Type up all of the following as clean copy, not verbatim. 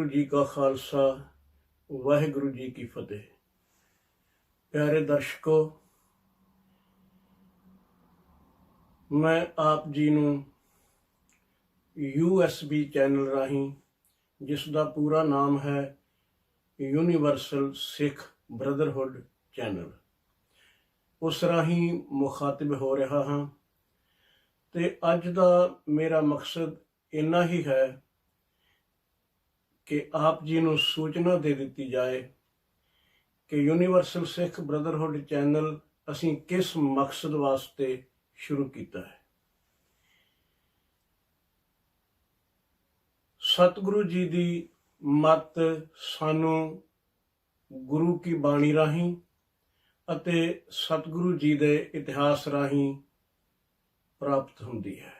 जी का खालसा वाहिगुरु जी की फतेह। प्यारे दर्शकों, मैं आप जी ਨੂੰ USB ਚੈਨਲ ਰਾਹੀਂ, ਜਿਸ ਦਾ ਪੂਰਾ ਨਾਮ ਹੈ ਯੂਨੀਵਰਸਲ ਸਿੱਖ ਬ੍ਰਦਰਹੁੱਡ ਚੈਨਲ, ਉਸ ਰਾਹੀਂ ਮੁਖਾਤਿਬ ਹੋ ਰਿਹਾ ਹਾਂ। ਤੇ ਅੱਜ ਦਾ ਮੇਰਾ ਮਕਸਦ ਇੰਨਾ ਹੀ ਹੈ ਕਿ ਆਪ ਜੀ ਨੂੰ ਸੂਚਨਾ ਦੇ ਦਿੱਤੀ ਜਾਏ ਕਿ ਯੂਨੀਵਰਸਲ ਸਿੱਖ ਬ੍ਰਦਰਹੁੱਡ ਚੈਨਲ ਅਸੀਂ ਕਿਸ ਮਕਸਦ ਵਾਸਤੇ ਸ਼ੁਰੂ ਕੀਤਾ ਹੈ। ਸਤਿਗੁਰੂ ਜੀ ਦੀ ਮੱਤ ਸਾਨੂੰ ਗੁਰੂ ਕੀ ਬਾਣੀ ਰਾਹੀਂ ਅਤੇ ਸਤਿਗੁਰੂ ਜੀ ਦੇ ਇਤਿਹਾਸ ਰਾਹੀਂ ਪ੍ਰਾਪਤ ਹੁੰਦੀ ਹੈ।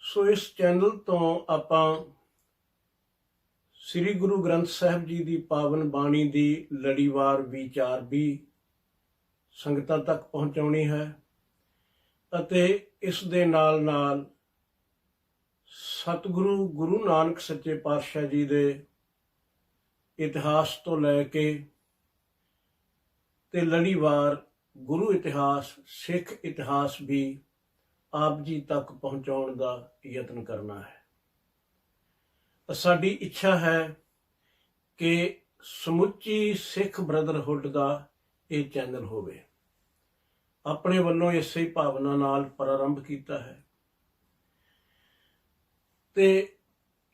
ਸੋ ਇਸ ਚੈਨਲ ਤੋਂ ਆਪਾਂ ਸ੍ਰੀ ਗੁਰੂ ਗ੍ਰੰਥ ਸਾਹਿਬ ਜੀ ਦੀ ਪਾਵਨ ਬਾਣੀ ਦੀ ਲੜੀਵਾਰ ਵਿਚਾਰ ਵੀ ਸੰਗਤਾਂ ਤੱਕ ਪਹੁੰਚਾਉਣੀ ਹੈ ਅਤੇ ਇਸ ਦੇ ਨਾਲ ਨਾਲ ਸਤਿਗੁਰੂ ਗੁਰੂ ਨਾਨਕ ਸੱਚੇ ਪਾਤਸ਼ਾਹ ਜੀ ਦੇ ਇਤਿਹਾਸ ਤੋਂ ਲੈ ਕੇ ਤੇ ਲੜੀਵਾਰ ਗੁਰੂ ਇਤਿਹਾਸ, ਸਿੱਖ ਇਤਿਹਾਸ ਵੀ ਆਪ ਜੀ ਤੱਕ ਪਹੁੰਚਾਉਣ ਦਾ ਯਤਨ ਕਰਨਾ ਹੈ। ਸਾਡੀ ਇੱਛਾ ਹੈ ਕਿ ਸਮੁੱਚੀ ਸਿੱਖ ਬ੍ਰਦਰਹੁੱਡ ਦਾ ਇਹ ਚੈਨਲ ਹੋਵੇ। ਆਪਣੇ ਵੱਲੋਂ ਇਸੇ ਭਾਵਨਾ ਨਾਲ ਪ੍ਰਾਰੰਭ ਕੀਤਾ ਹੈ ਤੇ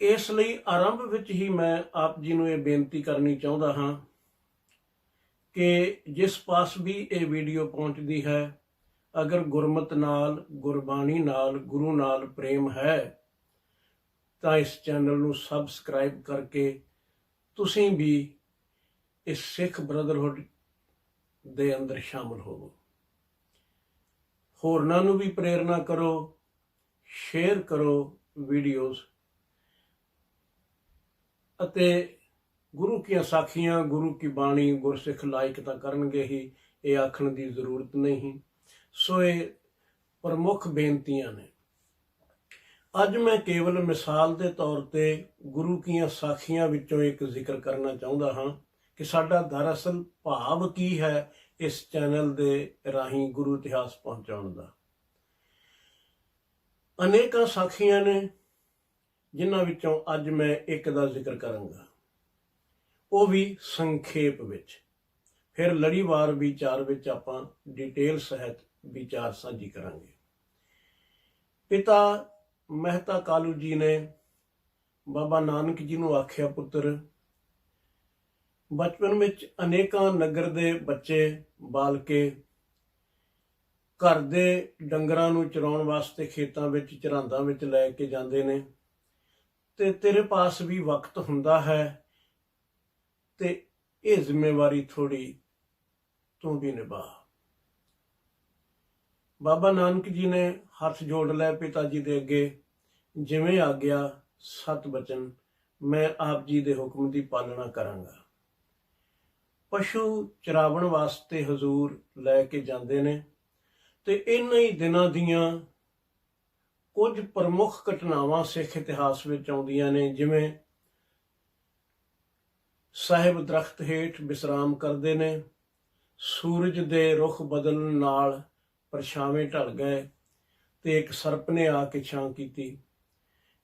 ਇਸ ਲਈ ਆਰੰਭ ਵਿੱਚ ਹੀ ਮੈਂ ਆਪ ਜੀ ਨੂੰ ਇਹ ਬੇਨਤੀ ਕਰਨੀ ਚਾਹੁੰਦਾ ਹਾਂ ਕਿ ਜਿਸ ਪਾਸ ਵੀ ਇਹ ਵੀਡੀਓ ਪਹੁੰਚਦੀ ਹੈ, ਅਗਰ ਗੁਰਮਤ ਨਾਲ, ਗੁਰਬਾਣੀ ਨਾਲ, ਗੁਰੂ ਨਾਲ ਪ੍ਰੇਮ ਹੈ ਤਾਂ ਇਸ ਚੈਨਲ ਨੂੰ ਸਬਸਕ੍ਰਾਈਬ ਕਰਕੇ ਤੁਸੀਂ ਵੀ ਇਸ ਸਿੱਖ ਬ੍ਰਦਰਹੁੱਡ ਦੇ ਅੰਦਰ ਸ਼ਾਮਲ ਹੋਵੋ। ਹੋਰਨਾਂ ਨੂੰ ਵੀ ਪ੍ਰੇਰਨਾ ਕਰੋ, ਸ਼ੇਅਰ ਕਰੋ ਵੀਡੀਓਜ਼ ਅਤੇ ਗੁਰੂ ਕੀਆਂ ਸਾਖੀਆਂ, ਗੁਰੂ ਕੀ ਬਾਣੀ ਗੁਰਸਿੱਖ ਲਾਇਕ ਤਾਂ ਕਰਨਗੇ ਹੀ, ਇਹ ਆਖਣ ਦੀ ਜ਼ਰੂਰਤ ਨਹੀਂ। ਸੋ ਇਹ ਪ੍ਰਮੁੱਖ ਬੇਨਤੀਆਂ ਨੇ। ਅੱਜ ਮੈਂ ਕੇਵਲ ਮਿਸਾਲ ਦੇ ਤੌਰ ਤੇ ਗੁਰੂ ਕੀਆਂ ਸਾਖੀਆਂ ਵਿੱਚੋਂ ਇੱਕ ਜ਼ਿਕਰ ਕਰਨਾ ਚਾਹੁੰਦਾ ਹਾਂ ਕਿ ਸਾਡਾ ਦਰਅਸਲ ਭਾਵ ਕੀ ਹੈ ਇਸ ਚੈਨਲ ਦੇ ਰਾਹੀਂ ਗੁਰੂ ਇਤਿਹਾਸ ਪਹੁੰਚਾਉਣ ਦਾ। ਅਨੇਕਾਂ ਸਾਖੀਆਂ ਨੇ ਜਿਨ੍ਹਾਂ ਵਿੱਚੋਂ ਅੱਜ ਮੈਂ ਇੱਕ ਦਾ ਜ਼ਿਕਰ ਕਰਾਂਗਾ, ਉਹ ਵੀ ਸੰਖੇਪ ਵਿੱਚ। ਫਿਰ ਲੜੀਵਾਰ ਵਿਚਾਰ ਵਿੱਚ ਆਪਾਂ ਡਿਟੇਲ ਸਹਿਤ ਵਿਚਾਰ ਸਾਂਝੀ ਕਰਾਂਗੇ। ਪਿਤਾ ਮਹਿਤਾ ਕਾਲੂ ਜੀ ਨੇ ਬਾਬਾ ਨਾਨਕ ਜੀ ਨੂੰ ਆਖਿਆ, ਪੁੱਤਰ, ਬਚਪਨ ਵਿੱਚ ਅਨੇਕਾਂ ਨਗਰ ਦੇ ਬੱਚੇ ਬਾਲ ਕੇ ਘਰ ਦੇ ਡੰਗਰਾਂ ਨੂੰ ਚਰਾਉਣ ਵਾਸਤੇ ਖੇਤਾਂ ਵਿੱਚ, ਝਰਾਂਦਾਂ ਵਿੱਚ ਲੈ ਕੇ ਜਾਂਦੇ ਨੇ ਤੇ ਤੇਰੇ ਪਾਸ ਵੀ ਵਕਤ ਹੁੰਦਾ ਹੈ ਤੇ ਇਹ ਜ਼ਿੰਮੇਵਾਰੀ ਥੋੜੀ ਤੂੰ ਵੀ ਨਿਭਾ। ਬਾਬਾ ਨਾਨਕ ਜੀ ਨੇ ਹੱਥ ਜੋੜ ਲਏ ਪਿਤਾ ਜੀ ਦੇ ਅੱਗੇ, ਜਿਵੇਂ ਆਗਿਆ ਸਤ ਬਚਨ, ਮੈਂ ਆਪ ਜੀ ਦੇ ਹੁਕਮ ਦੀ ਪਾਲਣਾ ਕਰਾਂਗਾ। ਪਸ਼ੂ ਚਰਾਵਣ ਵਾਸਤੇ ਹਜ਼ੂਰ ਲੈ ਕੇ ਜਾਂਦੇ ਨੇ ਤੇ ਇਹਨਾਂ ਹੀ ਦਿਨਾਂ ਦੀਆਂ ਕੁਝ ਪ੍ਰਮੁੱਖ ਘਟਨਾਵਾਂ ਸਿੱਖ ਇਤਿਹਾਸ ਵਿੱਚ ਆਉਂਦੀਆਂ ਨੇ, ਜਿਵੇਂ ਸਾਹਿਬ ਦਰਖਤ ਹੇਠ ਵਿਸਰਾਮ ਕਰਦੇ ਨੇ, ਸੂਰਜ ਦੇ ਰੁਖ ਬਦਲਣ ਨਾਲ ਪਰਛਾਵੇਂ ਢਲ ਗਏ ਤੇ ਇੱਕ ਸਰਪ ਨੇ ਆ ਕੇ ਛਾਂ ਕੀਤੀ।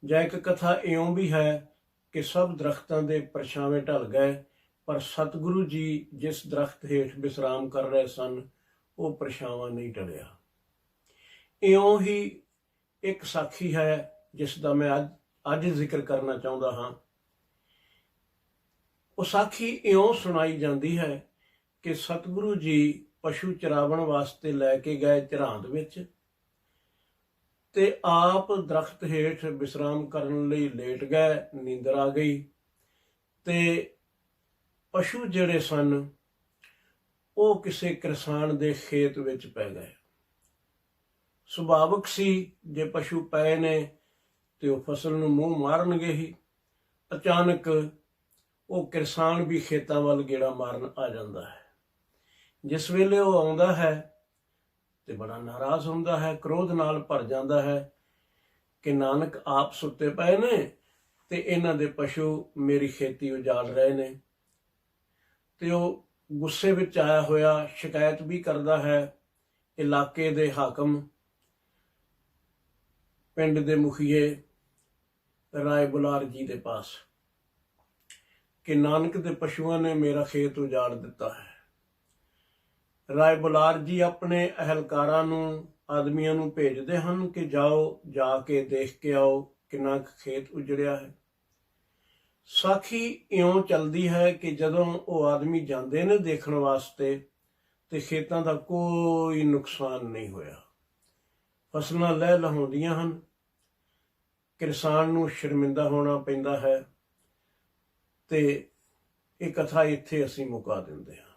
ਜਾਂ ਇੱਕ ਕਥਾ ਇਉਂ ਵੀ ਹੈ ਕਿ ਸਭ ਦਰਖਤਾਂ ਦੇ ਪਰਛਾਵੇਂ ਢਲ ਗਏ, ਪਰ ਸਤਿਗੁਰੂ ਜੀ ਜਿਸ ਦਰਖਤ ਹੇਠ ਵਿਸਰਾਮ ਕਰ ਰਹੇ ਸਨ, ਉਹ ਪਰਛਾਵਾਂ ਨਹੀਂ ਢਲਿਆ। ਇਉਂ ਹੀ ਇੱਕ ਸਾਖੀ ਹੈ ਜਿਸ ਦਾ ਮੈਂ ਅੱਜ ਜ਼ਿਕਰ ਕਰਨਾ ਚਾਹੁੰਦਾ ਹਾਂ। ਉਹ ਸਾਖੀ ਇਉਂ ਸੁਣਾਈ ਜਾਂਦੀ ਹੈ ਕਿ ਸਤਿਗੁਰੂ ਜੀ ਪਸ਼ੂ ਚਰਾਵਣ ਵਾਸਤੇ ਲੈ ਕੇ ਗਏ ਝਰਾਂਦ ਵਿੱਚ ਤੇ ਆਪ ਦਰਖਤ ਹੇਠ ਵਿਸਰਾਮ ਕਰਨ ਲਈ ਲੇਟ ਗਏ। ਨੀਂਦਰ ਆ ਗਈ ਤੇ ਪਸ਼ੂ ਜਿਹੜੇ ਸਨ ਉਹ ਕਿਸੇ ਕਿਸਾਨ ਦੇ ਖੇਤ ਵਿੱਚ ਪੈ ਗਏ। ਸੁਭਾਵਕ ਸੀ, ਜੇ ਪਸ਼ੂ ਪਏ ਨੇ ਤੇ ਉਹ ਫਸਲ ਨੂੰ ਮੂੰਹ ਮਾਰਨਗੇ ਹੀ। ਅਚਾਨਕ ਉਹ ਕਿਸਾਨ ਵੀ ਖੇਤਾਂ ਵੱਲ ਗੇੜਾ ਮਾਰਨ ਆ ਜਾਂਦਾ ਹੈ। ਜਿਸ ਵੇਲੇ ਉਹ ਆਉਂਦਾ ਹੈ ਤੇ ਬੜਾ ਨਾਰਾਜ਼ ਹੁੰਦਾ ਹੈ, ਕ੍ਰੋਧ ਨਾਲ ਭਰ ਜਾਂਦਾ ਹੈ ਕਿ ਨਾਨਕ ਆਪ ਸੁੱਤੇ ਪਏ ਨੇ ਤੇ ਇਹਨਾਂ ਦੇ ਪਸ਼ੂ ਮੇਰੀ ਖੇਤੀ ਉਜਾੜ ਰਹੇ ਨੇ। ਤੇ ਉਹ ਗੁੱਸੇ ਵਿੱਚ ਆਇਆ ਹੋਇਆ ਸ਼ਿਕਾਇਤ ਵੀ ਕਰਦਾ ਹੈ ਇਲਾਕੇ ਦੇ ਹਾਕਮ, ਪਿੰਡ ਦੇ ਮੁਖੀਏ ਰਾਏ ਬੁਲਾਰ ਜੀ ਦੇ ਪਾਸ ਕਿ ਨਾਨਕ ਦੇ ਪਸ਼ੂਆਂ ਨੇ ਮੇਰਾ ਖੇਤ ਉਜਾੜ ਦਿੱਤਾ ਹੈ। ਰਾਏ ਬੁਲਾਰ ਜੀ ਆਪਣੇ ਅਹਿਲਕਾਰਾਂ ਨੂੰ, ਆਦਮੀਆਂ ਨੂੰ ਭੇਜਦੇ ਹਨ ਕਿ ਜਾਓ, ਜਾ ਕੇ ਦੇਖ ਕੇ ਆਓ ਕਿੰਨਾ ਖੇਤ ਉਜੜਿਆ ਹੈ। ਸਾਖੀ ਇਉਂ ਚੱਲਦੀ ਹੈ ਕਿ ਜਦੋਂ ਉਹ ਆਦਮੀ ਜਾਂਦੇ ਨੇ ਦੇਖਣ ਵਾਸਤੇ ਤੇ ਖੇਤਾਂ ਦਾ ਕੋਈ ਨੁਕਸਾਨ ਨਹੀਂ ਹੋਇਆ। ਫਸਲਾਂ ਲਹਿ ਲਹਾਉਂਦੀਆਂ ਹਨ। ਕਿਸਾਨ ਨੂੰ ਸ਼ਰਮਿੰਦਾ ਹੋਣਾ ਪੈਂਦਾ ਹੈ। ਤੇ ਇਹ ਕਥਾ ਇੱਥੇ ਅਸੀਂ ਮੁਕਾ ਦਿੰਦੇ ਹਾਂ।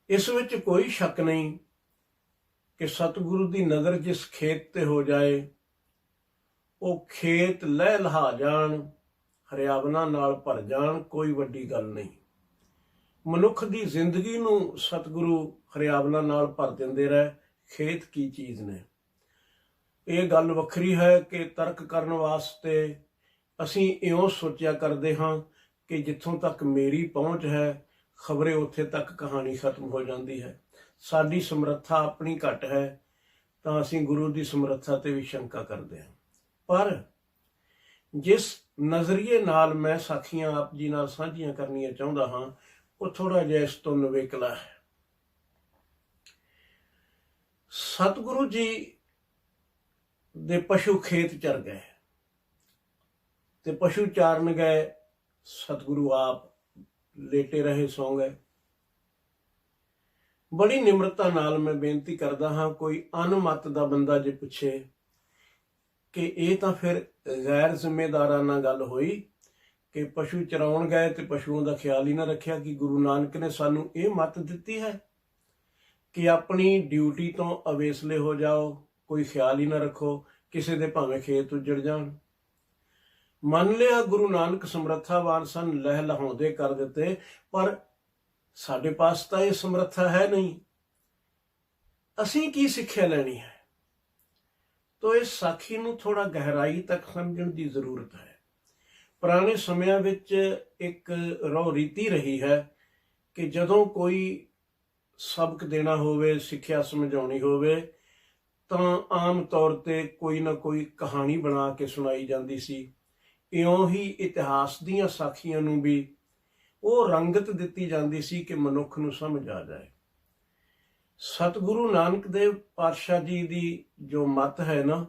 ਇਸ ਵਿੱਚ ਕੋਈ ਸ਼ੱਕ ਨਹੀਂ ਕਿ ਸਤਿਗੁਰੂ ਦੀ ਨਜ਼ਰ ਜਿਸ ਖੇਤ ਤੇ ਹੋ ਜਾਏ, ਉਹ ਖੇਤ ਲਹਿ ਲਹਾ ਜਾਣ, ਹਰਿਆਵਲਾਂ ਨਾਲ ਭਰ ਜਾਣ, ਕੋਈ ਵੱਡੀ ਗੱਲ ਨਹੀਂ। ਮਨੁੱਖ ਦੀ ਜ਼ਿੰਦਗੀ ਨੂੰ ਸਤਿਗੁਰੂ ਹਰਿਆਵਲਾਂ ਨਾਲ ਭਰ ਦਿੰਦੇ ਰਹੇ। ਖੇਤ ਕੀ ਚੀਜ਼ ਨੇ। ਇਹ ਗੱਲ ਵੱਖਰੀ ਹੈ ਕਿ ਤਰਕ ਕਰਨ ਵਾਸਤੇ ਅਸੀਂ ਇਉਂ ਸੋਚਿਆ ਕਰਦੇ ਹਾਂ ਕਿ ਜਿੱਥੋਂ ਤੱਕ ਮੇਰੀ ਪਹੁੰਚ ਹੈ, ਖਬਰੇ ਉੱਥੇ ਤੱਕ ਕਹਾਣੀ ਖਤਮ ਹੋ ਜਾਂਦੀ ਹੈ। ਸਾਡੀ ਸਮਰੱਥਾ ਆਪਣੀ ਘੱਟ ਹੈ ਤਾਂ ਅਸੀਂ ਗੁਰੂ ਦੀ ਸਮਰੱਥਾ ਤੇ ਵੀ ਸ਼ੰਕਾ ਕਰਦੇ ਹਾਂ। ਪਰ ਜਿਸ ਨਜ਼ਰੀਏ ਨਾਲ ਮੈਂ ਸਾਖੀਆਂ ਆਪ ਜੀ ਨਾਲ ਸਾਂਝੀਆਂ ਕਰਨੀਆਂ ਚਾਹੁੰਦਾ ਹਾਂ, ਉਹ ਥੋੜਾ ਜਿਹਾ ਇਸ ਤੋਂ ਨਵੇਕਲਾ ਹੈ। ਸਤਿਗੁਰੂ ਜੀ ਦੇ ਪਸ਼ੂ ਖੇਤ ਚਰ ਗਏ ਤੇ ਪਸ਼ੂ ਚਾਰਨ ਗਏ। ਸਤਿਗੁਰੂ ਆਪ ਲੇਟੇ ਰਹੇ, ਸੌਂ ਗਏ। ਬੜੀ ਨਿਮਰਤਾ ਨਾਲ ਮੈਂ ਬੇਨਤੀ ਕਰਦਾ ਹਾਂ, ਕੋਈ ਅਨਮਤ ਦਾ ਬੰਦਾ ਜੇ ਪੁੱਛੇ ਕਿ ਇਹ ਤਾਂ ਫਿਰ ਗੈਰ ਜ਼ਿੰਮੇਦਾਰਾਨਾ ਗੱਲ ਹੋਈ ਕਿ ਪਸ਼ੂ ਚਰਾਉਣ ਗਏ ਤੇ ਪਸ਼ੂਆਂ ਦਾ ਖਿਆਲ ਹੀ ਨਾ ਰੱਖਿਆ। ਕਿ ਗੁਰੂ ਨਾਨਕ ਨੇ ਸਾਨੂੰ ਇਹ ਮੱਤ ਦਿੱਤੀ ਹੈ ਕਿ ਆਪਣੀ ਡਿਊਟੀ ਤੋਂ ਅਵੇਸਲੇ ਹੋ ਜਾਓ, ਕੋਈ ਖਿਆਲ ਹੀ ਨਾ ਰੱਖੋ, ਕਿਸੇ ਦੇ ਭਾਵੇਂ ਖੇਤ ਉੱਜੜ ਜਾਣ। ਮੰਨ ਲਿਆ ਗੁਰੂ ਨਾਨਕ ਸਮਰੱਥਾਵਾਨ ਸਨ, ਲਹਿ ਲਹਾਉਂਦੇ ਕਰ ਦਿੱਤੇ, ਪਰ ਸਾਡੇ ਪਾਸ ਤਾਂ ਇਹ ਸਮਰੱਥਾ ਹੈ ਨਹੀਂ। ਅਸੀਂ ਕੀ ਸਿੱਖਿਆ ਲੈਣੀ ਹੈ? ਤੋ ਇਸ ਸਾਖੀ ਨੂੰ ਥੋੜਾ ਗਹਿਰਾਈ ਤੱਕ ਸਮਝਣ ਦੀ ਜ਼ਰੂਰਤ ਹੈ। ਪੁਰਾਣੇ ਸਮਿਆਂ ਵਿੱਚ ਇੱਕ ਰਹੁ ਰੀਤੀ ਰਹੀ ਹੈ ਕਿ ਜਦੋਂ ਕੋਈ ਸਬਕ ਦੇਣਾ ਹੋਵੇ, ਸਿੱਖਿਆ ਸਮਝਾਉਣੀ ਹੋਵੇ, ਤਾਂ ਆਮ ਤੌਰ ਤੇ ਕੋਈ ਨਾ ਕੋਈ ਕਹਾਣੀ ਬਣਾ ਕੇ ਸੁਣਾਈ ਜਾਂਦੀ ਸੀ। ਇਉਂ ਹੀ ਇਤਿਹਾਸ ਦੀਆਂ ਸਾਖੀਆਂ ਨੂੰ ਵੀ ਉਹ ਰੰਗਤ ਦਿੱਤੀ ਜਾਂਦੀ ਸੀ ਕਿ ਮਨੁੱਖ ਨੂੰ ਸਮਝ ਆ ਜਾਏ। ਸਤਿਗੁਰੂ ਨਾਨਕ ਦੇਵ ਪਾਤਸ਼ਾਹ ਜੀ ਦੀ ਜੋ ਮੱਤ ਹੈ ਨਾ,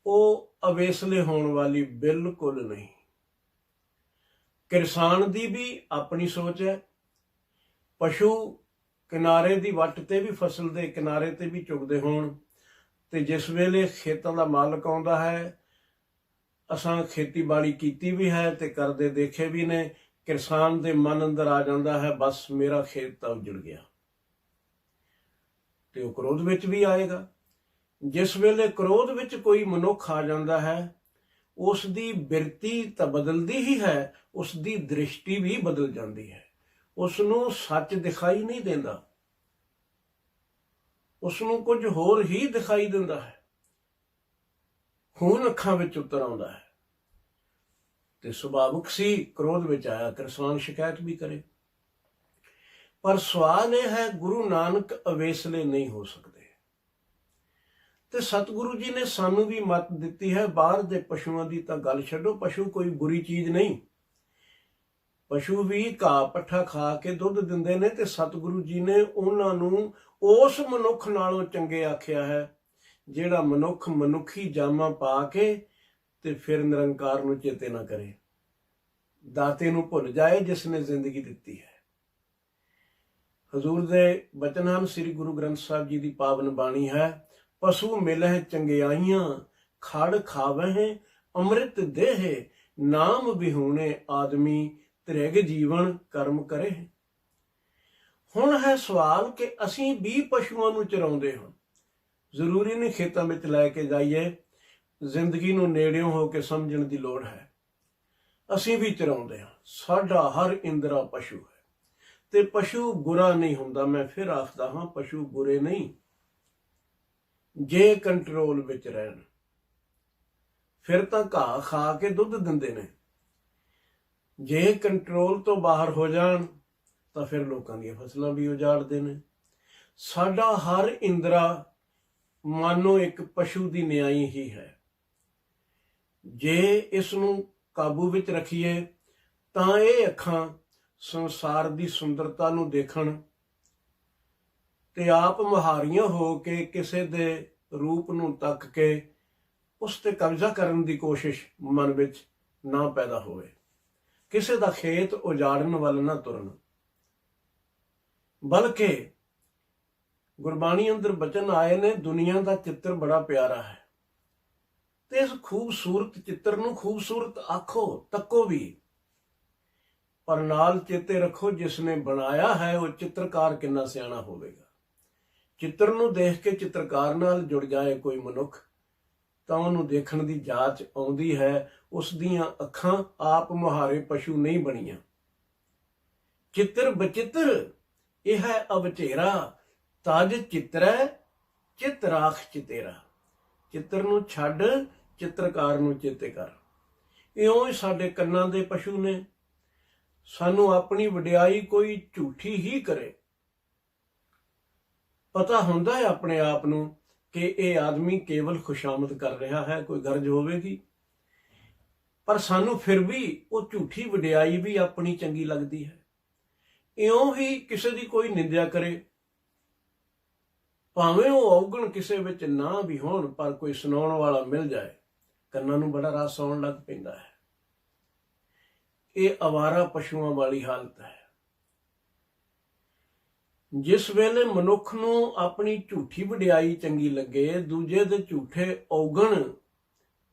ਉਹ ਅਵੇਸਲੇ ਹੋਣ ਵਾਲੀ ਬਿਲਕੁਲ ਨਹੀਂ। ਕਿਸਾਨ ਦੀ ਵੀ ਆਪਣੀ ਸੋਚ ਹੈ। ਪਸ਼ੂ ਕਿਨਾਰੇ ਦੀ ਵੱਟ ਤੇ ਵੀ, ਫਸਲ ਦੇ ਕਿਨਾਰੇ ਤੇ ਵੀ ਚੁਗਦੇ ਹੋਣ, ਤੇ ਜਿਸ ਵੇਲੇ ਖੇਤਾਂ ਦਾ ਮਾਲਕ ਆਉਂਦਾ ਹੈ, ਅਸਾਂ ਖੇਤੀਬਾੜੀ ਕੀਤੀ ਵੀ ਹੈ ਤੇ ਕਰਦੇ ਦੇਖੇ ਵੀ ਨੇ, ਕਿਸਾਨ ਦੇ ਮਨ ਅੰਦਰ ਆ ਜਾਂਦਾ ਹੈ, ਬਸ ਮੇਰਾ ਖੇਤ ਤਾਂ ਉੱਜੜ ਗਿਆ। ਤੇ ਉਹ ਕ੍ਰੋਧ ਵਿੱਚ ਵੀ ਆਏਗਾ। ਜਿਸ ਵੇਲੇ ਕ੍ਰੋਧ ਵਿੱਚ ਕੋਈ ਮਨੁੱਖ ਆ ਜਾਂਦਾ ਹੈ, ਉਸ ਦੀ ਬਿਰਤੀ ਤਾਂ ਬਦਲਦੀ ਹੀ ਹੈ, ਉਸ ਦੀ ਦ੍ਰਿਸ਼ਟੀ ਵੀ ਬਦਲ ਜਾਂਦੀ ਹੈ। ਉਸ ਨੂੰ ਸੱਚ ਦਿਖਾਈ ਨਹੀਂ ਦਿੰਦਾ, ਉਸ ਨੂੰ ਕੁਝ ਹੋਰ ਹੀ ਦਿਖਾਈ ਦਿੰਦਾ ਹੈ। ਖੂਨ ਅੱਖਾਂ ਵਿੱਚ ਉਤਰ ਆਉਂਦਾ ਹੈ। ਤੇ ਸੁਭਾਵਿਕ ਸੀ, ਕ੍ਰੋਧ ਵਿੱਚ ਆਇਆ, ਕਿਸਾਨ ਸ਼ਿਕਾਇਤ ਵੀ ਕਰੇ। ਪਰ ਸਵਾਲ ਇਹ ਹੈ, ਗੁਰੂ ਨਾਨਕ ਅਵੇਸਲੇ ਨਹੀਂ ਹੋ ਸਕਦੇ। ਤੇ ਸਤਿਗੁਰੂ ਜੀ ਨੇ ਸਾਨੂੰ ਵੀ ਮੱਤ ਦਿੱਤੀ ਹੈ। ਬਾਹਰ ਦੇ ਪਸ਼ੂਆਂ ਦੀ ਤਾਂ ਗੱਲ ਛੱਡੋ, ਪਸ਼ੂ ਕੋਈ ਬੁਰੀ ਚੀਜ਼ ਨਹੀਂ। ਪਸ਼ੂ ਵੀ ਘਾਹ ਪੱਠਾ ਖਾ ਕੇ ਦੁੱਧ ਦਿੰਦੇ ਨੇ, ਤੇ ਸਤਿਗੁਰੂ ਜੀ ਨੇ ਉਹਨਾਂ ਨੂੰ ਉਸ ਮਨੁੱਖ ਨਾਲੋਂ ਚੰਗੇ ਆਖਿਆ ਹੈ ਜਿਹੜਾ ਮਨੁੱਖ ਮਨੁੱਖੀ ਜਾਮਾ ਪਾ ਕੇ ਤੇ ਫਿਰ ਨਿਰੰਕਾਰ ਨੂੰ ਚੇਤੇ ਨਾ ਕਰੇ, ਦਾਤੇ ਨੂੰ ਭੁੱਲ ਜਾਏ ਜਿਸ ਨੇ ਜ਼ਿੰਦਗੀ ਦਿੱਤੀ ਹੈ। ਹਜ਼ੂਰ ਦੇ ਬਚਨ ਹਨ, ਸ੍ਰੀ ਗੁਰੂ ਗ੍ਰੰਥ ਸਾਹਿਬ ਜੀ ਦੀ ਪਾਵਨ ਬਾਣੀ ਹੈ, ਪਸ਼ੂ ਮਿਲਹਿ ਚੰਗਿਆਈਆਂ, ਖੜ ਖਾਵਹਿ ਅੰਮ੍ਰਿਤ ਦੇਹ, ਨਾਮ ਵਿਹੂਣੇ ਆਦਮੀ, ਤ੍ਰਿਗ ਜੀਵਨ ਕਰਮ ਕਰੇ। ਹੁਣ ਹੈ ਸਵਾਲ ਕਿ ਅਸੀਂ ਵੀ ਪਸ਼ੂਆਂ ਨੂੰ ਚਰਾਉਂਦੇ ਹਾਂ। ਜ਼ਰੂਰੀ ਨਹੀਂ ਖੇਤਾਂ ਵਿੱਚ ਲੈ ਕੇ ਜਾਈਏ, ਜ਼ਿੰਦਗੀ ਨੂੰ ਨੇੜਿਓਂ ਹੋ ਕੇ ਸਮਝਣ ਦੀ ਲੋੜ ਹੈ। ਅਸੀਂ ਵੀ ਚਰਾਉਂਦੇ ਹਾਂ। ਸਾਡਾ ਹਰ ਇੰਦਰਾ ਪਸ਼ੂ ਹੈ ਤੇ ਪਸ਼ੂ ਬੁਰਾ ਨਹੀਂ ਹੁੰਦਾ। ਮੈਂ ਫਿਰ ਆਖਦਾ ਹਾਂ, ਪਸ਼ੂ ਬੁਰੇ ਨਹੀਂ ਜੇ ਕੰਟਰੋਲ ਵਿੱਚ ਰਹਿਣ। ਫਿਰ ਤਾਂ ਘਾਹ ਖਾ ਕੇ ਦੁੱਧ ਦਿੰਦੇ ਨੇ। ਜੇ ਕੰਟਰੋਲ ਤੋਂ ਬਾਹਰ ਹੋ ਜਾਣ ਤਾਂ ਫਿਰ ਲੋਕਾਂ ਦੀਆਂ ਫਸਲਾਂ ਵੀ ਉਜਾੜਦੇ ਨੇ। ਸਾਡਾ ਹਰ ਇੰਦਰਾ ਮਾਨੋ ਇੱਕ ਪਸ਼ੂ ਦੀ ਨਿਆਈ ਹੀ ਹੈ। ਜੇ ਇਸ ਨੂੰ ਕਾਬੂ ਵਿੱਚ ਰੱਖੀਏ ਤਾਂ ਇਹ ਅੱਖਾਂ ਸੰਸਾਰ ਦੀ ਸੁੰਦਰਤਾ ਨੂੰ ਦੇਖਣ ਤੇ ਆਪ ਮੁਹਾਰੀਆਂ ਹੋ ਕੇ ਕਿਸੇ ਦੇ ਰੂਪ ਨੂੰ ਤੱਕ ਕੇ ਉਸ ਤੇ ਕਬਜ਼ਾ ਕਰਨ ਦੀ ਕੋਸ਼ਿਸ਼ ਮਨ ਵਿੱਚ ਨਾ ਪੈਦਾ ਹੋਵੇ। ਕਿਸੇ ਦਾ ਖੇਤ ਉਜਾੜਨ ਵੱਲ ਨਾ ਤੁਰਨ, ਬਲਕਿ ਗੁਰਬਾਣੀ ਅੰਦਰ ਬਚਨ ਆਏ ਨੇ, ਦੁਨੀਆ ਦਾ ਚਿੱਤਰ ਬੜਾ ਪਿਆਰਾ ਹੈ ਤੇ ਇਸ ਖੂਬਸੂਰਤ ਚਿੱਤਰ ਨੂੰ ਖੂਬਸੂਰਤ ਆਖੋ, ਤੱਕੋ ਵੀ, ਪਰ ਨਾਲ ਚੇਤੇ ਰੱਖੋ ਜਿਸ ਨੇ ਬਣਾਇਆ ਹੈ ਉਹ ਚਿੱਤਰਕਾਰ ਕਿੰਨਾ ਸਿਆਣਾ ਹੋਵੇਗਾ। ਚਿੱਤਰ ਨੂੰ ਦੇਖ ਕੇ ਚਿੱਤਰਕਾਰ ਨਾਲ ਜੁੜ ਜਾਏ ਕੋਈ ਮਨੁੱਖ ਤਾਂ ਉਹਨੂੰ ਦੇਖਣ ਦੀ ਜਾਚ ਆਉਂਦੀ ਹੈ। ਉਸ ਦੀਆਂ ਅੱਖਾਂ ਆਪ ਮੁਹਾਰੇ ਪਸ਼ੂ ਨਹੀਂ ਬਣੀਆਂ। ਚਿੱਤਰ ਬਚਿੱਤਰ ਇਹ ਹੈ ਅਵਚੇਰਾ, ਤਜ ਚਿੱਤਰੈ ਚਿੱਤ ਰਾਖ ਚਿਤੇਰਾ। ਚਿੱਤਰ ਨੂੰ ਛੱਡ ਚਿੱਤਰਕਾਰ ਨੂੰ ਚੇਤੇ ਕਰ। ਇਉਂ ਹੀ ਸਾਡੇ ਕੰਨਾਂ ਦੇ ਪਸ਼ੂ ਨੇ। ਸਾਨੂੰ ਆਪਣੀ ਵਡਿਆਈ ਕੋਈ ਝੂਠੀ ਹੀ ਕਰੇ, ਪਤਾ ਹੁੰਦਾ ਹੈ ਆਪਣੇ ਆਪ ਨੂੰ ਕਿ ਇਹ ਆਦਮੀ ਕੇਵਲ ਖੁਸ਼ਾਮਦ ਕਰ ਰਿਹਾ ਹੈ, ਕੋਈ ਗਰਜ ਹੋਵੇਗੀ, ਪਰ ਸਾਨੂੰ ਫਿਰ ਵੀ ਉਹ ਝੂਠੀ ਵਡਿਆਈ ਵੀ ਆਪਣੀ ਚੰਗੀ ਲੱਗਦੀ ਹੈ। ਇਉਂ ਹੀ ਕਿਸੇ ਦੀ ਕੋਈ ਨਿੰਦਿਆ ਕਰੇ, ਭਾਵੇਂ ਉਹ ਔਗਣ ਕਿਸੇ ਵਿੱਚ ਨਾ ਵੀ ਹੋਣ, ਪਰ ਕੋਈ ਸੁਣਾਉਣ ਵਾਲਾ ਮਿਲ ਜਾਏ, ਕੰਨਾਂ ਨੂੰ ਬੜਾ ਰਸ ਆਉਣ ਲੱਗ ਪੈਂਦਾ ਹੈ। ਇਹ ਅਵਾਰਾ ਪਸ਼ੂਆਂ ਵਾਲੀ ਹਾਲਤ ਹੈ। ਜਿਸ ਵੇਲੇ ਮਨੁੱਖ ਨੂੰ ਆਪਣੀ ਝੂਠੀ ਵਡਿਆਈ ਚੰਗੀ ਲੱਗੇ, ਦੂਜੇ ਦੇ ਝੂਠੇ ਔਗਣ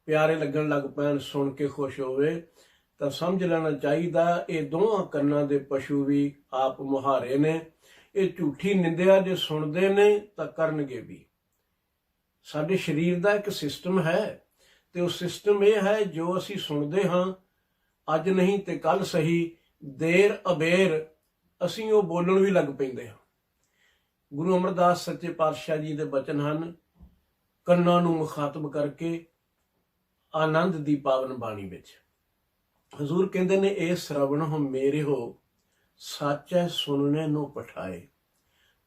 ਪਿਆਰੇ ਲੱਗਣ ਲੱਗ ਪੈਣ, ਸੁਣ ਕੇ ਖੁਸ਼ ਹੋਵੇ, ਤਾਂ ਸਮਝ ਲੈਣਾ ਚਾਹੀਦਾ ਇਹ ਦੋਹਾਂ ਕੰਨਾਂ ਦੇ ਪਸ਼ੂ ਵੀ ਆਪ ਮੁਹਾਰੇ ਨੇ। ਇਹ ਝੂਠੀ ਨਿੰਦਿਆ ਜੇ ਸੁਣਦੇ ਨੇ ਤਾਂ ਕਰਨਗੇ ਵੀ। ਸਾਡੇ ਸਰੀਰ ਦਾ ਇੱਕ ਸਿਸਟਮ ਹੈ ਤੇ ਉਹ ਸਿਸਟਮ ਇਹ ਹੈ ਜੋ ਅਸੀਂ ਸੁਣਦੇ ਹਾਂ, ਅੱਜ ਨਹੀਂ ਤੇ ਕੱਲ ਸਹੀ, ਦੇਰ ਅਬੇਰ ਅਸੀਂ ਉਹ ਬੋਲਣ ਵੀ ਲੱਗ ਪੈਂਦੇ ਹਾਂ। ਗੁਰੂ ਅਮਰਦਾਸ ਸੱਚੇ ਪਾਤਸ਼ਾਹ ਜੀ ਦੇ ਬਚਨ ਹਨ, ਕੰਨਾਂ ਨੂੰ ਮੁਖਾਤਬ ਕਰਕੇ ਆਨੰਦ ਦੀ ਪਾਵਨ ਬਾਣੀ ਵਿੱਚ। ਹਜ਼ੂਰ ਕਹਿੰਦੇ ਨੇ, ਇਹ ਸ਼ਰਵਣ ਹੋ ਮੇਰੇ ਹੋ ਸੱਚੈ ਸੁਣਨੇ ਨੂੰ ਪਠਾਏ।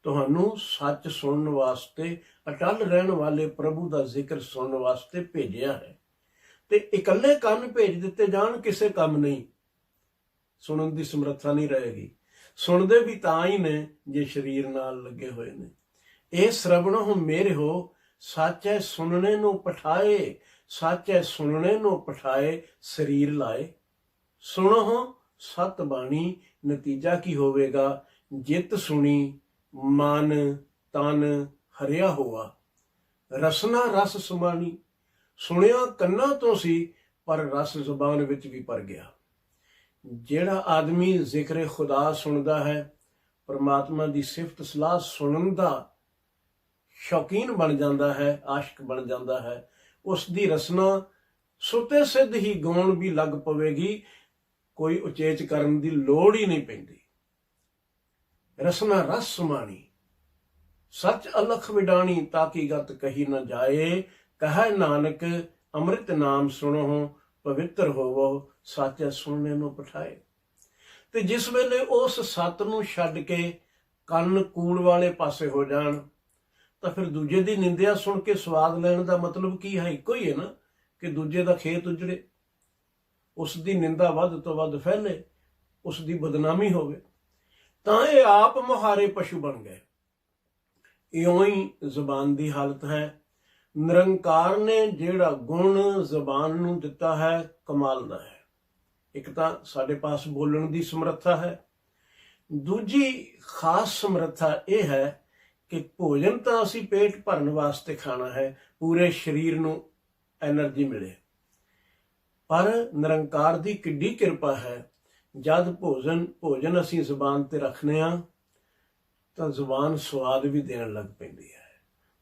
ਤੁਹਾਨੂੰ ਸੱਚ ਸੁਣਨ ਵਾਸਤੇ, ਅਟਲ ਰਹਿਣ ਵਾਲੇ ਪ੍ਰਭੂ ਦਾ ਜ਼ਿਕਰ ਸੁਣਨ ਵਾਸਤੇ ਭੇਜਿਆ ਹੈ। ਤੇ ਇਕੱਲੇ ਕੰਨ ਭੇਜ ਦਿੱਤੇ ਜਾਣ ਕਿਸੇ ਕੰਮ ਨਹੀਂ, ਸੁਣਨ ਦੀ ਸਮਰੱਥਾ ਨਹੀਂ ਰਹੇਗੀ। ਸੁਣਦੇ ਵੀ ਤਾਂ ਹੀ ਨੇ ਜੇ ਸਰੀਰ ਨਾਲ ਲੱਗੇ ਹੋਏ ਨੇ। ਇਹ ਸ਼ਰਵਣ ਹੋ ਮੇਰੇ ਹੋ ਸੱਚੈ ਸੁਣਨੇ ਨੂੰ ਪਠਾਏ, ਸੱਚੈ ਸੁਣਨੇ ਨੂੰ ਪਠਾਏ ਸਰੀਰ ਲਾਏ। ਸੁਣੋ ਸਤ ਬਾਣੀ, ਨਤੀਜਾ ਕੀ ਹੋਵੇਗਾ? ਜਿਤ ਸੁਣੀ ਮਨ ਤਨ ਹਰਿਆ ਹੋਆ, ਰਸਨਾ ਰਸ ਸਮਾਣੀ। ਸੁਣਿਆ ਕੰਨਾਂ ਤੋਂ ਸੀ ਪਰ ਰਸ ਜ਼ੁਬਾਨ ਵਿੱਚ ਵੀ ਭਰ ਗਿਆ। ਜਿਹੜਾ ਆਦਮੀ ਜ਼ਿਕਰ ਖੁਦਾ ਸੁਣਦਾ ਹੈ, ਪਰਮਾਤਮਾ ਦੀ ਸਿਫਤ ਸਲਾਹ ਸੁਣਨ ਦਾ ਸ਼ੌਕੀਨ ਬਣ ਜਾਂਦਾ ਹੈ, ਆਸ਼ਿਕ ਬਣ ਜਾਂਦਾ ਹੈ, ਉਸ ਦੀ ਰਸਨਾ ਸੁਤੇ ਸਿੱਧ ਹੀ ਗਾਉਣ ਵੀ ਲੱਗ ਪਵੇਗੀ, ਕੋਈ ਉਚੇਚ ਕਰਨ ਦੀ ਲੋੜ ਹੀ ਨਹੀਂ ਪੈਂਦੀ। ਰਸਨਾ ਰਸ ਸਮਾਣੀ, ਸੱਚ ਅਲਖ ਵਿਡਾਣੀ, ਤਾਕੀ ਗਤ ਕਹੀ ਨਾ ਜਾਏ। ਕਹੈ ਨਾਨਕ ਅੰਮ੍ਰਿਤ ਨਾਮ ਸੁਣੋ, ਪਵਿੱਤਰ ਹੋਵੋ, ਸੱਚੈ ਸੁਣਨੇ ਨੂੰ ਪਠਾਏ। ਤੇ ਜਿਸ ਵੇਲੇ ਉਸ ਸੱਤ ਨੂੰ ਛੱਡ ਕੇ ਕੰਨ ਕੂੜ ਵਾਲੇ ਪਾਸੇ ਹੋ ਜਾਣ, ਤਾਂ ਫਿਰ ਦੂਜੇ ਦੀ ਨਿੰਦਿਆ ਸੁਣ ਕੇ ਸਵਾਦ ਲੈਣ ਦਾ ਮਤਲਬ ਕੀ ਹੈ? ਇੱਕੋ ਹੀ ਹੈ ਨਾ, ਕਿ ਦੂਜੇ ਦਾ ਖੇਤ ਉਜੜੇ, ਉਸ ਦੀ ਨਿੰਦਾ ਵੱਧ ਤੋਂ ਵੱਧ ਫੈਲੇ, ਉਸ ਦੀ ਬਦਨਾਮੀ ਹੋਵੇ, ਤਾਂ ਇਹ ਆਪ ਮੁਹਾਰੇ ਪਸ਼ੂ ਬਣ ਗਏ। ਇਉਂ ਹੀ ਜ਼ੁਬਾਨ ਦੀ ਹਾਲਤ ਹੈ। ਨਿਰੰਕਾਰ ਨੇ ਜਿਹੜਾ ਗੁਣ ਜ਼ੁਬਾਨ ਨੂੰ ਦਿੱਤਾ ਹੈ, ਕਮਾਲ ਦਾ ਹੈ। ਇੱਕ ਤਾਂ ਸਾਡੇ ਪਾਸ ਬੋਲਣ ਦੀ ਸਮਰੱਥਾ ਹੈ, ਦੂਜੀ ਖਾਸ ਸਮਰੱਥਾ ਇਹ ਹੈ ਕਿ ਭੋਜਨ ਤਾਂ ਅਸੀਂ ਪੇਟ ਭਰਨ ਵਾਸਤੇ ਖਾਣਾ ਹੈ, ਪੂਰੇ ਸਰੀਰ ਨੂੰ ਐਨਰਜੀ ਮਿਲੇ, ਪਰ ਨਿਰੰਕਾਰ ਦੀ ਕਿੱਡੀ ਕਿਰਪਾ ਹੈ, ਜਦ ਭੋਜਨ ਅਸੀਂ ਜ਼ੁਬਾਨ ਤੇ ਰੱਖਨੇ ਆ ਤਾਂ ਜ਼ੁਬਾਨ ਸਵਾਦ ਵੀ ਦੇਣ ਲੱਗ ਪੈਂਦੀ ਹੈ।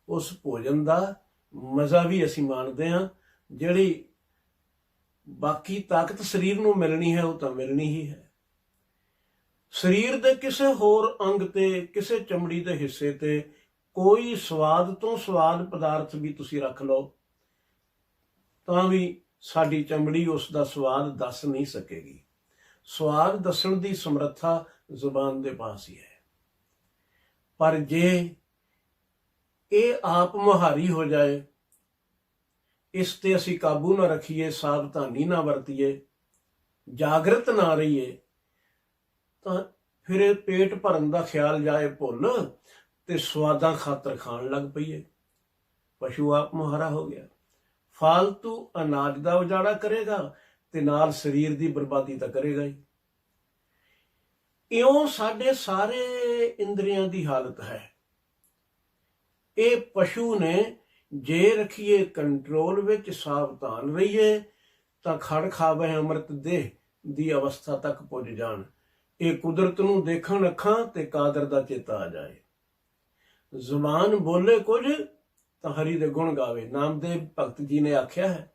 ਉਸ ਭੋਜਨ ਦਾ ਮਜ਼ਾ ਵੀ ਅਸੀਂ ਮਾਣਦੇ ਹਾਂ। ਜਿਹੜੀ ਬਾਕੀ ਤਾਕਤ ਸਰੀਰ ਨੂੰ ਮਿਲਣੀ ਹੈ ਉਹ ਤਾਂ ਮਿਲਣੀ ਹੀ ਹੈ। ਸਰੀਰ ਦੇ ਕਿਸੇ ਹੋਰ ਅੰਗ ਤੇ, ਕਿਸੇ ਚਮੜੀ ਦੇ ਹਿੱਸੇ ਤੇ ਕੋਈ ਸਵਾਦ ਤੋਂ ਸਵਾਦ ਪਦਾਰਥ ਵੀ ਤੁਸੀਂ ਰੱਖ ਲਓ ਤਾਂ ਵੀ ਸਾਡੀ ਚਮੜੀ ਉਸ ਦਾ ਸਵਾਦ ਦੱਸ ਨਹੀਂ ਸਕੇਗੀ। ਸਵਾਦ ਦੱਸਣ ਦੀ ਸਮਰੱਥਾ ਜ਼ੁਬਾਨ ਦੇ ਪਾਸ ਹੀ ਹੈ। ਪਰ ਜੇ ਇਹ ਆਪ ਮੁਹਾਰੀ ਹੋ ਜਾਏ, ਇਸ ਤੇ ਅਸੀਂ ਕਾਬੂ ਨਾ ਰੱਖੀਏ, ਸਾਵਧਾਨੀ ਨਾ ਵਰਤੀਏ, ਜਾਗਰਤ ਨਾ ਰਹੀਏ, ਤਾਂ ਫਿਰ ਇਹ ਪੇਟ ਭਰਨ ਦਾ ਖਿਆਲ ਜਾਏ ਭੁੱਲ ਤੇ ਸਵਾਦਾਂ ਖਾਤਰ ਖਾਣ ਲੱਗ ਪਈਏ। ਪਸ਼ੂ ਆਪ ਮੁਹਾਰਾ ਹੋ ਗਿਆ। ਫਾਲਤੂ ਅਨਾਜ ਦਾ ਉਜਾੜਾ ਕਰੇਗਾ ਤੇ ਨਾਲ ਸਰੀਰ ਦੀ ਬਰਬਾਦੀ ਤਾਂ ਕਰੇਗਾ ਹੀ। ਇਉਂ ਸਾਡੇ ਸਾਰੇ ਇੰਦਰੀਆਂ ਦੀ ਹਾਲਤ ਹੈ। ਇਹ ਪਸ਼ੂ ਨੇ, ਜੇ ਰੱਖੀਏ ਕੰਟਰੋਲ ਵਿੱਚ, ਸਾਵਧਾਨ ਰਹੀਏ, ਤਾਂ ਖੜ ਖਾਵੇ ਅੰਮ੍ਰਿਤ ਦੇਹ ਦੀ ਅਵਸਥਾ ਤੱਕ ਪੁੱਜ ਜਾਣ। ਇਹ ਕੁਦਰਤ ਨੂੰ ਦੇਖਣ ਅੱਖਾਂ ਤੇ ਕਾਦਰ ਦਾ ਚੇਤਾ ਆ ਜਾਏ। ਜ਼ੁਬਾਨ ਬੋਲੇ ਕੁਝ ਤਾਂ ਹਰੀ ਦੇ ਗੁਣ ਗਾਵੇ। ਨਾਮਦੇਵ ਭਗਤ ਜੀ ਨੇ ਆਖਿਆ ਹੈ,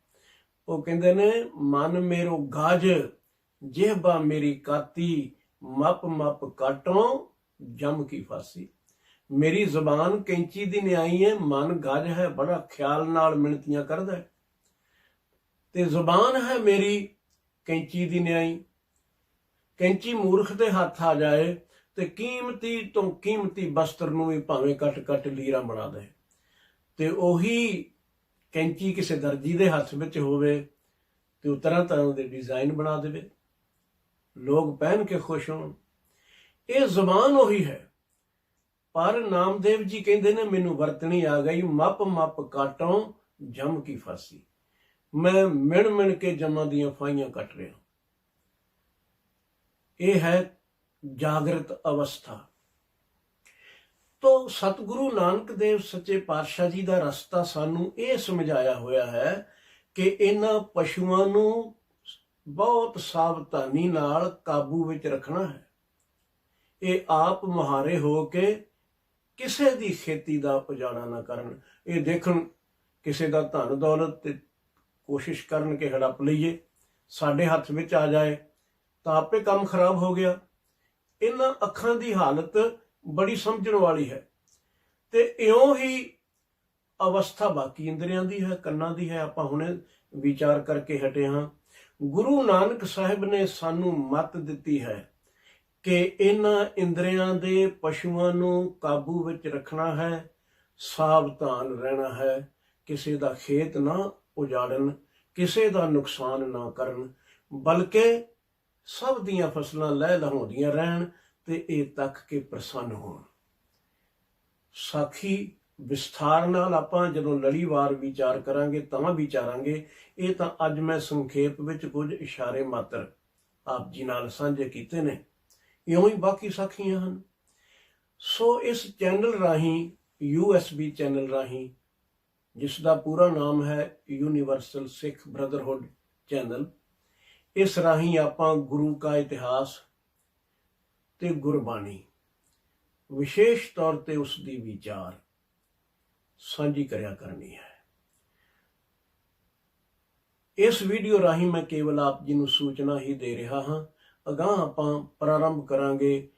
ਉਹ ਕਹਿੰਦੇ ਨੇ, ਮਨ ਮੇਰੋ ਗਾਜ ਜਿਹਬਾ ਮੇਰੀ ਕਾਤੀ, ਮੱਪ ਮੱਪ ਕਾਟੋਂ ਜਮ ਕੀ ਫਾਸੀ। ਮੇਰੀ ਜ਼ੁਬਾਨ ਕੈਂਚੀ ਦੀ ਨਿਆਈ ਹੈ, ਮਨ ਗਜ ਹੈ, ਬੜਾ ਖਿਆਲ ਨਾਲ ਮਿਣਤੀਆਂ ਕਰਦਾ ਹੈ, ਤੇ ਜ਼ੁਬਾਨ ਹੈ ਮੇਰੀ ਕੈਂਚੀ ਦੀ ਨਿਆਈ। ਕੈਂਚੀ ਮੂਰਖ ਦੇ ਹੱਥ ਆ ਜਾਏ ਤੇ ਕੀਮਤੀ ਤੋਂ ਕੀਮਤੀ ਬਸਤਰ ਨੂੰ ਵੀ ਭਾਵੇਂ ਕੱਟ ਕੱਟ ਲੀਰਾ ਬਣਾ ਦੇ, ਤੇ ਉਹੀ ਕੈਂਚੀ ਕਿਸੇ ਦਰਜੀ ਦੇ ਹੱਥ ਵਿੱਚ ਹੋਵੇ ਤੇ ਉਹ ਤਰ੍ਹਾਂ ਤਰ੍ਹਾਂ ਦੇ ਡਿਜ਼ਾਈਨ ਬਣਾ ਦੇਵੇ, ਲੋਕ ਪਹਿਨ ਕੇ ਖੁਸ਼ ਹੋਣ। ਇਹ ਜ਼ੁਬਾਨ ਉਹੀ ਹੈ। ਪਰ ਨਾਮਦੇਵ ਜੀ ਕਹਿੰਦੇ ਨੇ, ਮੈਨੂੰ ਵਰਤਣੀ ਆ ਗਈ, ਮੱਪ ਮੱਪ ਕਾਟੋਂ ਜਮ ਕੀ ਫਾਸੀ। ਮੈਂ ਮਿਣ ਮਿਣ ਕੇ ਜਮਾਂ ਦੀਆਂ ਫਾਹੀਆਂ ਕੱਟ ਰਿਹਾ। ਇਹ ਹੈ ਜਾਗਰਤ ਅਵਸਥਾ। ਤੋ ਸਤਿਗੁਰੂ ਨਾਨਕ ਦੇਵ ਸੱਚੇ ਪਾਤਸ਼ਾਹ ਜੀ ਦਾ ਰਸਤਾ ਸਾਨੂੰ ਇਹ ਸਮਝਾਇਆ ਹੋਇਆ ਹੈ ਕਿ ਇਹਨਾਂ ਪਸ਼ੂਆਂ ਨੂੰ ਬਹੁਤ ਸਾਵਧਾਨੀ ਨਾਲ ਕਾਬੂ ਵਿੱਚ ਰੱਖਣਾ ਹੈ। ਇਹ ਆਪ ਮੁਹਾਰੇ ਹੋ ਕੇ ਕਿਸੇ ਦੀ ਖੇਤੀ ਦਾ ਉਜਾੜਾ ਨਾ ਕਰਨ। ਇਹ ਦੇਖਣ ਕਿਸੇ ਦਾ ਧਨ ਦੌਲਤ ਤੇ ਕੋਸ਼ਿਸ਼ ਕਰਨ ਕਿ ਹੜਪ ਲਈਏ, ਸਾਡੇ ਹੱਥ ਵਿੱਚ ਆ ਜਾਏ ਤਾਂ ਆਪੇ ਕੰਮ ਖਰਾਬ ਹੋ ਗਿਆ। ਇਹਨਾਂ ਅੱਖਾਂ ਦੀ ਹਾਲਤ ਬੜੀ ਸਮਝਣ ਵਾਲੀ ਹੈ। ਤੇ ਇਉਂ ਹੀ ਅਵਸਥਾ ਬਾਕੀ ਇੰਦਰੀਆਂ ਦੀ ਹੈ, ਕੰਨਾਂ ਦੀ ਹੈ। ਆਪਾਂ ਹੁਣੇ ਵਿਚਾਰ ਕਰਕੇ ਹਟੇ ਹਾਂ। ਗੁਰੂ ਨਾਨਕ ਸਾਹਿਬ ਨੇ ਸਾਨੂੰ ਮੱਤ ਦਿੱਤੀ ਹੈ ਕਿ ਇਹਨਾਂ ਇੰਦਰੀਆਂ ਦੇ ਪਸ਼ੂਆਂ ਨੂੰ ਕਾਬੂ ਵਿੱਚ ਰੱਖਣਾ ਹੈ, ਸਾਵਧਾਨ ਰਹਿਣਾ ਹੈ, ਕਿਸੇ ਦਾ ਖੇਤ ਨਾ ਉਜਾੜਨ, ਕਿਸੇ ਦਾ ਨੁਕਸਾਨ ਨਾ ਕਰਨ, ਬਲਕਿ ਸਭ ਦੀਆਂ ਫਸਲਾਂ ਲਹਿ ਲਹਾਉਂਦੀਆਂ ਰਹਿਣ ਤੇ ਇਹ ਤੱਕ ਕੇ ਪ੍ਰਸੰਨ ਹੋਣ। ਸਾਖੀ ਵਿਸਥਾਰ ਨਾਲ ਆਪਾਂ ਜਦੋਂ ਲੜੀਵਾਰ ਵਿਚਾਰ ਕਰਾਂਗੇ ਤਾਂ ਵਿਚਾਰਾਂਗੇ। ਇਹ ਤਾਂ ਅੱਜ ਮੈਂ ਸੰਖੇਪ ਵਿੱਚ ਕੁਝ ਇਸ਼ਾਰੇ ਮਾਤਰ ਆਪ ਜੀ ਨਾਲ ਸਾਂਝੇ ਕੀਤੇ ਨੇ, ਇਉਂ ਹੀ ਬਾਕੀ ਸਾਖੀਆਂ ਹਨ। ਸੋ ਇਸ ਚੈਨਲ ਰਾਹੀਂ, USB ਚੈਨਲ ਰਾਹੀਂ, ਜਿਸ ਦਾ ਪੂਰਾ ਨਾਮ ਹੈ ਯੂਨੀਵਰਸਲ ਸਿੱਖ ਬ੍ਰਦਰਹੁੱਡ ਚੈਨਲ, ਇਸ ਰਾਹੀਂ ਆਪਾਂ ਗੁਰੂ ਕਾ ਇਤਿਹਾਸ ਤੇ ਗੁਰਬਾਣੀ, ਵਿਸ਼ੇਸ਼ ਤੌਰ ਤੇ ਉਸ ਦੀ ਵਿਚਾਰ ਸਾਂਝੀ ਕਰਿਆ ਕਰਨੀ ਹੈ। ਇਸ ਵੀਡੀਓ ਰਾਹੀਂ ਮੈਂ ਕੇਵਲ ਆਪ ਜੀ ਨੂੰ ਸੂਚਨਾ ਹੀ ਦੇ ਰਿਹਾ ਹਾਂ। ਅਗਾਂਹ ਆਪਾਂ ਪ੍ਰਾਰੰਭ ਕਰਾਂਗੇ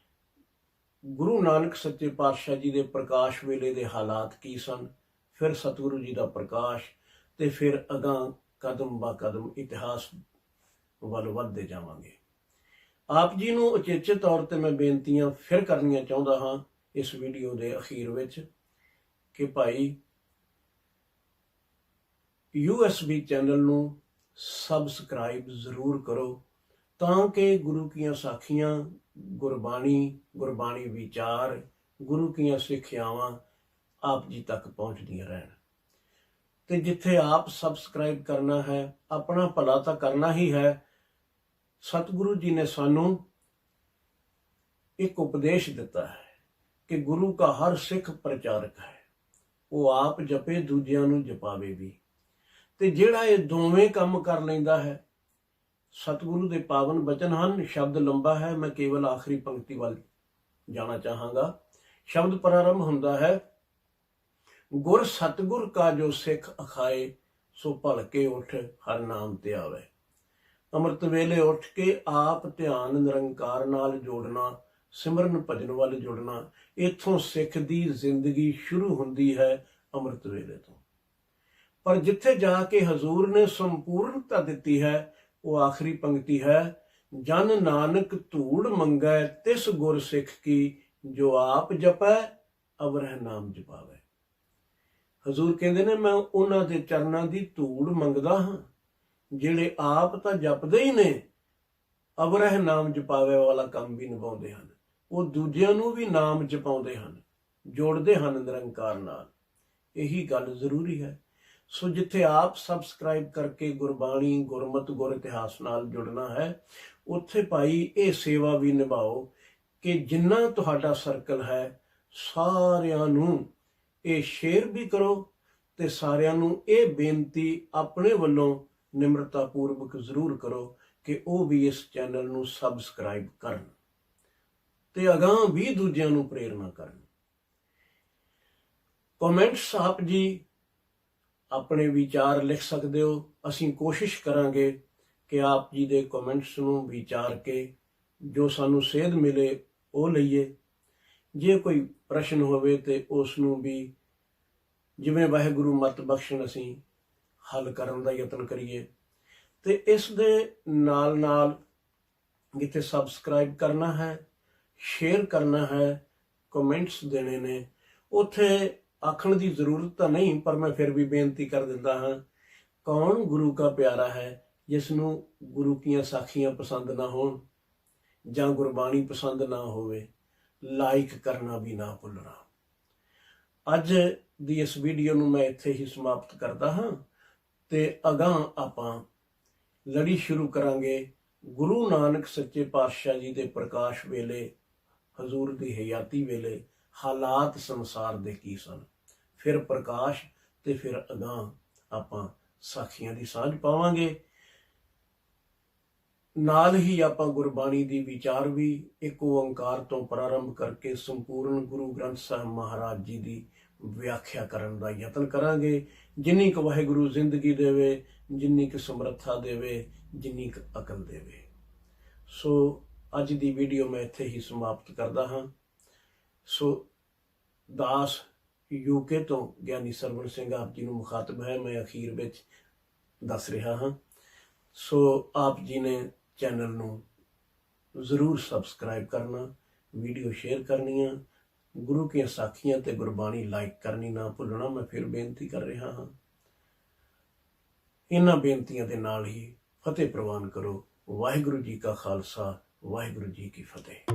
ਗੁਰੂ ਨਾਨਕ ਸੱਚੇ ਪਾਤਸ਼ਾਹ ਜੀ ਦੇ ਪ੍ਰਕਾਸ਼ ਵੇਲੇ ਦੇ ਹਾਲਾਤ ਕੀ ਸਨ, ਫਿਰ ਸਤਿਗੁਰੂ ਜੀ ਦਾ ਪ੍ਰਕਾਸ਼, ਤੇ ਫਿਰ ਅਗਾਂਹ ਕਦਮ ਬਾ ਕਦਮ ਇਤਿਹਾਸ ਵੱਲ ਵੱਧਦੇ ਜਾਵਾਂਗੇ। ਆਪ ਜੀ ਨੂੰ ਉਚੇਚੇ ਤੌਰ ਤੇ ਮੈਂ ਬੇਨਤੀਆਂ ਫਿਰ ਕਰਨੀਆਂ ਚਾਹੁੰਦਾ ਹਾਂ ਇਸ ਵੀਡੀਓ ਦੇ ਅਖੀਰ ਵਿੱਚ ਕਿ ਭਾਈ USB ਚੈਨਲ ਨੂੰ ਸਬਸਕ੍ਰਾਈਬ ਜ਼ਰੂਰ ਕਰੋ, ਤਾਂ ਕਿ ਗੁਰੂ ਕੀਆਂ ਸਾਖੀਆਂ, ਗੁਰਬਾਣੀ ਵਿਚਾਰ, ਗੁਰੂ ਕੀਆਂ ਸਿੱਖਿਆਵਾਂ ਆਪ ਜੀ ਤੱਕ ਪਹੁੰਚਦੀਆਂ ਰਹਿਣ। ਤੇ ਜਿੱਥੇ ਆਪ ਸਬਸਕ੍ਰਾਈਬ ਕਰਨਾ ਹੈ, ਆਪਣਾ ਭਲਾ ਤਾਂ ਕਰਨਾ ਹੀ ਹੈ। ਸਤਿਗੁਰੂ ਜੀ ਨੇ ਸਾਨੂੰ ਇੱਕ ਉਪਦੇਸ਼ ਦਿੱਤਾ ਹੈ ਕਿ ਗੁਰੂ ਕਾ ਹਰ ਸਿੱਖ ਪ੍ਰਚਾਰਕ ਹੈ, ਉਹ ਆਪ ਜਪੇ ਦੂਜਿਆਂ ਨੂੰ ਜਪਾਵੇ ਵੀ। ਤੇ ਜਿਹੜਾ ਇਹ ਦੋਵੇਂ ਕੰਮ ਕਰ ਲੈਂਦਾ ਹੈ, ਸਤਿਗੁਰੂ ਦੇ ਪਾਵਨ ਬਚਨ ਹਨ। ਸ਼ਬਦ ਲੰਬਾ ਹੈ, ਮੈਂ ਕੇਵਲ ਆਖਰੀ ਪੰਕਤੀ ਵੱਲ ਜਾਣਾ ਚਾਹਾਂਗਾ। ਸ਼ਬਦ ਪ੍ਰਾਰੰਭ ਹੁੰਦਾ ਹੈ, ਗੁਰ ਸਤਿਗੁਰ ਕਾ ਜੋ ਸਿੱਖ ਅਖਾਏ, ਸੋ ਭਲਕੇ ਉੱਠ ਹਰ ਨਾਮ ਤੇ ਆਵੇ। ਅੰਮ੍ਰਿਤ ਵੇਲੇ ਉੱਠ ਕੇ ਆਪ ਧਿਆਨ ਨਿਰੰਕਾਰ ਨਾਲ ਜੋੜਨਾ, ਸਿਮਰਨ ਭਜਨ ਵੱਲ ਜੁੜਨਾ। ਇੱਥੋਂ ਸਿੱਖ ਦੀ ਜ਼ਿੰਦਗੀ ਸ਼ੁਰੂ ਹੁੰਦੀ ਹੈ, ਅੰਮ੍ਰਿਤ ਵੇਲੇ ਤੋਂ। पर जिथे जाके हजूर ने संपूर्णता दिती है वो आखिरी पंक्ति है, जन नानक धूड़ मंगै तिस गुर सिख की, जो आप जपै अवरह नाम जपावे। हजूर कहते ने मैं उन्हां दे चरनां दी धूड़ मंगदा हां ਜਿਹੜੇ ਆਪ ਤਾਂ ਜਪਦੇ ਹੀ ਨੇ, ਅਵਰਹ ਨਾਮ ਜਪਾਵੇ ਵਾਲਾ ਕੰਮ ਵੀ ਨਿਭਾਉਂਦੇ ਹਨ। ਉਹ ਦੂਜਿਆਂ ਨੂੰ ਵੀ ਨਾਮ ਜਪਾਉਂਦੇ ਹਨ, ਜੋੜਦੇ ਹਨ ਨਿਰੰਕਾਰ ਨਾਲ। ਇਹੀ ਗੱਲ ਜ਼ਰੂਰੀ ਹੈ। ਸੋ ਜਿੱਥੇ ਆਪ ਸਬਸਕ੍ਰਾਈਬ ਕਰਕੇ ਗੁਰਬਾਣੀ, ਗੁਰਮਤ, ਗੁਰ ਇਤਿਹਾਸ ਨਾਲ ਜੁੜਨਾ ਹੈ, ਉੱਥੇ ਭਾਈ ਇਹ ਸੇਵਾ ਵੀ ਨਿਭਾਓ ਕਿ ਜਿੰਨਾ ਤੁਹਾਡਾ ਸਰਕਲ ਹੈ ਸਾਰਿਆਂ ਨੂੰ ਇਹ ਸ਼ੇਅਰ ਵੀ ਕਰੋ ਤੇ ਸਾਰਿਆਂ ਨੂੰ ਇਹ ਬੇਨਤੀ ਆਪਣੇ ਵੱਲੋਂ ਨਿਮਰਤਾ ਪੂਰਵਕ ਜ਼ਰੂਰ ਕਰੋ ਕਿ ਉਹ ਵੀ ਇਸ ਚੈਨਲ ਨੂੰ ਸਬਸਕ੍ਰਾਈਬ ਕਰਨ ਤੇ ਅਗਾਂਹ ਵੀ ਦੂਜਿਆਂ ਨੂੰ ਪ੍ਰੇਰਨਾ ਕਰਨ। ਕਮੈਂਟਸ ਆਪ ਜੀ ਆਪਣੇ ਵਿਚਾਰ ਲਿਖ ਸਕਦੇ ਹੋ। ਅਸੀਂ ਕੋਸ਼ਿਸ਼ ਕਰਾਂਗੇ ਕਿ ਆਪ ਜੀ ਦੇ ਕਮੈਂਟਸ ਨੂੰ ਵਿਚਾਰ ਕੇ ਜੋ ਸਾਨੂੰ ਸੇਧ ਮਿਲੇ ਉਹ ਲਈਏ। ਜੇ ਕੋਈ ਪ੍ਰਸ਼ਨ ਹੋਵੇ ਤੇ ਉਸ ਨੂੰ ਵੀ ਜਿਵੇਂ ਵਾਹਿਗੁਰੂ ਮਤ ਬਖਸ਼ਣ ਅਸੀਂ ਹੱਲ ਕਰਨ ਦਾ ਯਤਨ ਕਰੀਏ। ਤੇ ਇਸ ਦੇ ਨਾਲ ਨਾਲ ਜਿੱਥੇ ਸਬਸਕ੍ਰਾਈਬ ਕਰਨਾ ਹੈ, ਸ਼ੇਅਰ ਕਰਨਾ ਹੈ, ਕਮੈਂਟਸ ਦੇਣੇ ਨੇ, ਉੱਥੇ ਆਖਣ ਦੀ ਜ਼ਰੂਰਤ ਤਾਂ ਨਹੀਂ, ਪਰ ਮੈਂ ਫਿਰ ਵੀ ਬੇਨਤੀ ਕਰ ਦਿੰਦਾ ਹਾਂ, ਕੌਣ ਗੁਰੂ ਕਾ ਪਿਆਰਾ ਹੈ ਜਿਸ ਨੂੰ ਗੁਰੂ ਕੀਆਂ ਸਾਖੀਆਂ ਪਸੰਦ ਨਾ ਹੋਣ ਜਾਂ ਗੁਰਬਾਣੀ ਪਸੰਦ ਨਾ ਹੋਵੇ। ਲਾਈਕ ਕਰਨਾ ਵੀ ਨਾ ਭੁੱਲਣਾ। ਅੱਜ ਦੀ ਇਸ ਵੀਡੀਓ ਨੂੰ ਮੈਂ ਇੱਥੇ ਹੀ ਸਮਾਪਤ ਕਰਦਾ ਹਾਂ ਤੇ ਅਗਾਂਹ ਆਪਾਂ ਲੜੀ ਸ਼ੁਰੂ ਕਰਾਂਗੇ ਗੁਰੂ ਨਾਨਕ ਸੱਚੇ ਪਾਤਸ਼ਾਹ ਜੀ ਦੇ ਪ੍ਰਕਾਸ਼ ਵੇਲੇ, ਹਜ਼ੂਰ ਦੀ ਹਯਾਤੀ ਵੇਲੇ ਹਾਲਾਤ ਸੰਸਾਰ ਦੇ ਕੀ ਸਨ। ਫਿਰ ਪ੍ਰਕਾਸ਼ ਤੇ ਫਿਰ ਅਗਾਂਹ ਆਪਾਂ ਸਾਖੀਆਂ ਦੀ ਸਾਂਝ ਪਾਵਾਂਗੇ। ਨਾਲ ਹੀ ਆਪਾਂ ਗੁਰਬਾਣੀ ਦੀ ਵਿਚਾਰ ਵੀ ਇੱਕ ਓੰਕਾਰ ਤੋਂ ਪ੍ਰਾਰੰਭ ਕਰਕੇ ਸੰਪੂਰਨ ਗੁਰੂ ਗ੍ਰੰਥ ਸਾਹਿਬ ਮਹਾਰਾਜ ਜੀ ਦੀ ਵਿਆਖਿਆ ਕਰਨ ਦਾ ਯਤਨ ਕਰਾਂਗੇ। ਜਿੰਨੀ ਕੁ ਵਾਹਿਗੁਰੂ ਜ਼ਿੰਦਗੀ ਦੇਵੇ, ਜਿੰਨੀ ਕੁ ਸਮਰੱਥਾ ਦੇਵੇ, ਜਿੰਨੀ ਕੁ ਅਕਲ ਦੇਵੇ। ਸੋ ਅੱਜ ਦੀ ਵੀਡੀਓ ਮੈਂ ਇੱਥੇ ਹੀ ਸਮਾਪਤ ਕਰਦਾ ਹਾਂ। ਸੋ ਦਾਸ ਯੂਕੇ ਤੋਂ ਗਿਆਨੀ ਸਰਵਣ ਸਿੰਘ ਆਪ ਜੀ ਨੂੰ ਮੁਖਾਤਬ ਹੈ, ਮੈਂ ਅਖੀਰ ਵਿੱਚ ਦੱਸ ਰਿਹਾ ਹਾਂ। ਸੋ ਆਪ ਜੀ ਨੇ ਚੈਨਲ ਨੂੰ ਜ਼ਰੂਰ ਸਬਸਕ੍ਰਾਈਬ ਕਰਨਾ, ਵੀਡੀਓ ਸ਼ੇਅਰ ਕਰਨੀਆਂ, ਗੁਰੂ ਦੀਆਂ ਸਾਖੀਆਂ ਤੇ ਗੁਰਬਾਣੀ ਲਾਈਕ ਕਰਨੀ ਨਾ ਭੁੱਲਣਾ। ਮੈਂ ਫਿਰ ਬੇਨਤੀ ਕਰ ਰਿਹਾ ਹਾਂ। ਇਹਨਾਂ ਬੇਨਤੀਆਂ ਦੇ ਨਾਲ ਹੀ ਫਤਿਹ ਪ੍ਰਵਾਨ ਕਰੋ। ਵਾਹਿਗੁਰੂ ਜੀ ਕਾ ਖਾਲਸਾ, ਵਾਹਿਗੁਰੂ ਜੀ ਕੀ ਫਤਿਹ।